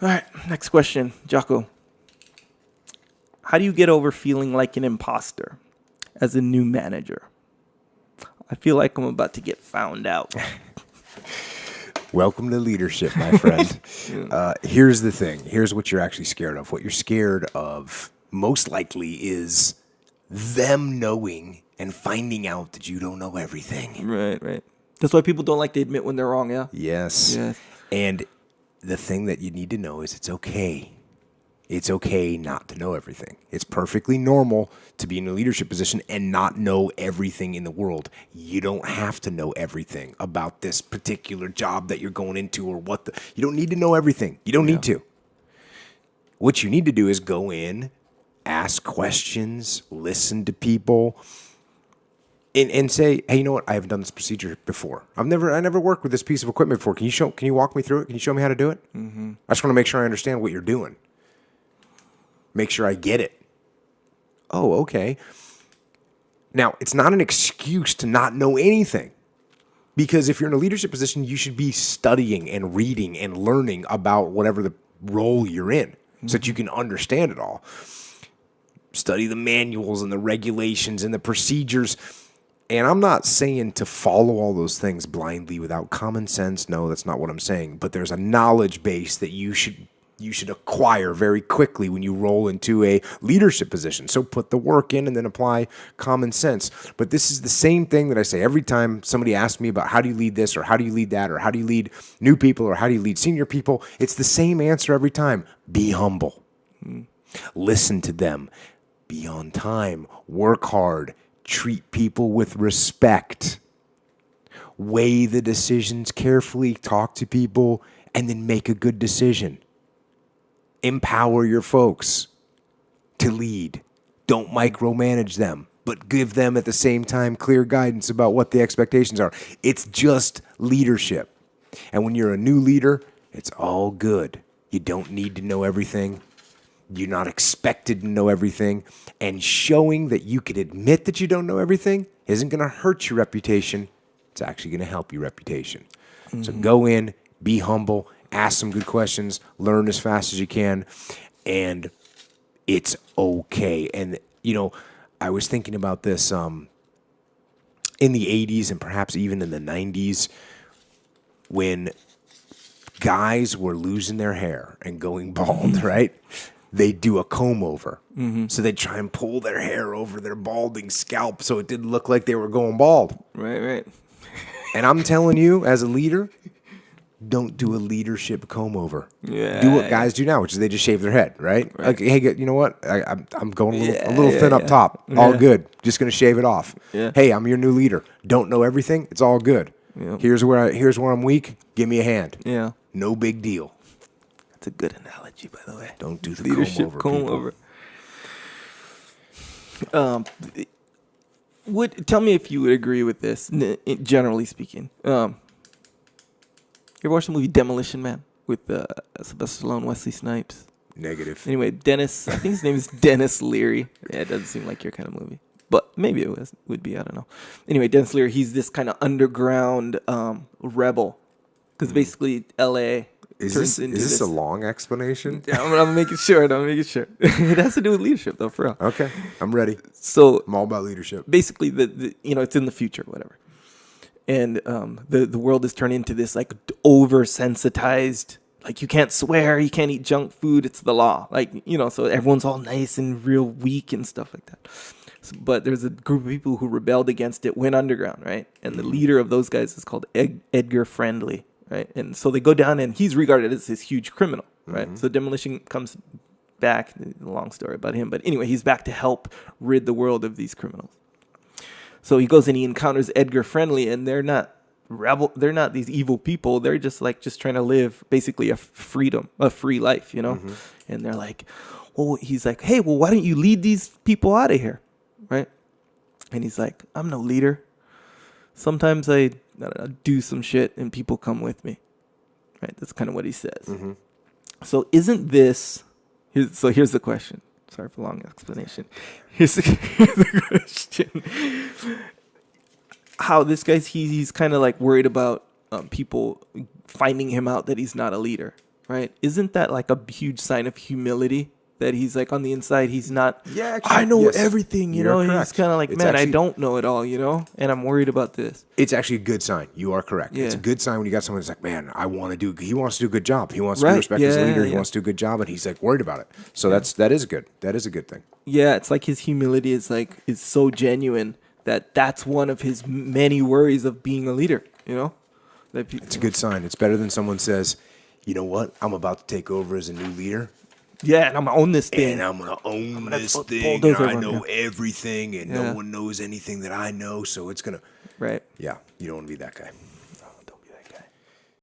All right, next question, Jocko. How do you get over feeling like an imposter as a new manager? I feel like I'm about to get found out. Welcome to leadership, my friend. Here's the thing. Here's what you're actually scared of. What you're scared of most likely is them knowing and finding out that you don't know everything. Right. That's why people don't like to admit when they're wrong, yeah? Yes. And the thing that you need to know is it's okay. It's okay not to know everything. It's perfectly normal to be in a leadership position and not know everything in the world. You don't have to know everything about this particular job that you're going into or you don't need to know everything. You don't need to. What you need to do is go in, ask questions, listen to people, and say, hey, you know what? I haven't done this procedure before. I never worked with this piece of equipment before. Can you walk me through it? Can you show me how to do it? Mm-hmm. I just want to make sure I understand what you're doing. Make sure I get it. Oh, okay. Now, it's not an excuse to not know anything. Because if you're in a leadership position, you should be studying and reading and learning about whatever the role you're in so that you can understand it all. Study the manuals and the regulations and the procedures. And I'm not saying to follow all those things blindly without common sense. No, that's not what I'm saying. But there's a knowledge base that you should acquire very quickly when you roll into a leadership position. So put the work in and then apply common sense. But this is the same thing that I say every time somebody asks me about how do you lead this or how do you lead that or how do you lead new people or how do you lead senior people. It's the same answer every time. Be humble. Listen to them. Be on time. Work hard. Treat people with respect. Weigh the decisions carefully. Talk to people and then make a good decision. Empower your folks to lead. Don't micromanage them, but give them at the same time clear guidance about what the expectations are. It's just leadership. And when you're a new leader, it's all good. You don't need to know everything. You're not expected to know everything. And showing that you can admit that you don't know everything isn't going to hurt your reputation. It's actually going to help your reputation. Mm-hmm. So go in, be humble, ask some good questions, learn as fast as you can, and it's okay. And, I was thinking about this in the 80s and perhaps even in the 90s when guys were losing their hair and going bald, right? They'd do a comb over. Mm-hmm. So they'd try and pull their hair over their balding scalp so it didn't look like they were going bald. Right. And I'm telling you, as a leader, don't do a leadership comb over. Yeah, do what guys do now, which is they just shave their head, right? Like, hey, you know what? I'm going a little thin up top. All good. Just going to shave it off. Yeah. Hey, I'm your new leader. Don't know everything. It's all good. Yeah. Here's where I'm weak. Give me a hand. Yeah. No big deal. That's a good analogy, by the way. Don't do the leadership comb over. Tell me if you would agree with this, generally speaking. You ever watched the movie Demolition Man with Sylvester Stallone, Wesley Snipes? Negative. Anyway, Dennis, I think his name is Dennis Leary. Yeah, it doesn't seem like your kind of movie. But maybe it would be, I don't know. Anyway, Dennis Leary, he's this kind of underground rebel. Because basically, L.A. Is this a long explanation? Yeah, I'm going to make it short. It has to do with leadership, though, for real. Okay, I'm ready. So I'm all about leadership. Basically, it's in the future, whatever. And the world is turned into this like oversensitized, like you can't swear, you can't eat junk food, it's the law. Like, so everyone's all nice and real weak and stuff like that. But there's a group of people who rebelled against it, went underground, right? And the leader of those guys is called Edgar Friendly, right? And so they go down and he's regarded as this huge criminal, right? Mm-hmm. So Demolition comes back, long story about him. But anyway, he's back to help rid the world of these criminals. So he goes and he encounters Edgar Friendly, and they're not they're not these evil people. They're just trying to live basically a free life, Mm-hmm. And they're like, he's like, hey, why don't you lead these people out of here, right? And he's like, I'm no leader. Sometimes I do some shit and people come with me, right? That's kind of what he says. Mm-hmm. So isn't this? Here's the question. Sorry for long explanation. Here's the question. How this guy's he's kind of like worried about people finding him out that he's not a leader, right? Isn't that like a huge sign of humility? That he's like on the inside, he's not, Yeah, actually, I know yes. everything, you You're know? He's correct. kind of like, It's man, I actually- don't know it all, you know? And I'm worried about this. It's actually a good sign. You are correct. It's a Yeah. good sign when you got someone that's like, man, he wants to do a good job. He wants to Right. be respected as a Yeah, leader. He yeah. wants to do a good job, and he's like worried about it. So that is good. That is a good thing. Yeah, it's like his humility is so genuine that that's one of his many worries of being a leader, you know? It's a good sign. It's better than someone says, you know what, I'm about to take over as a new leader. Yeah, and I'm gonna own this thing. And I'm going to own this bulldoze thing. And I everyone, know yeah. everything, and Yeah. no one knows anything that I know. So it's going to, Right. yeah, you don't want to be that guy.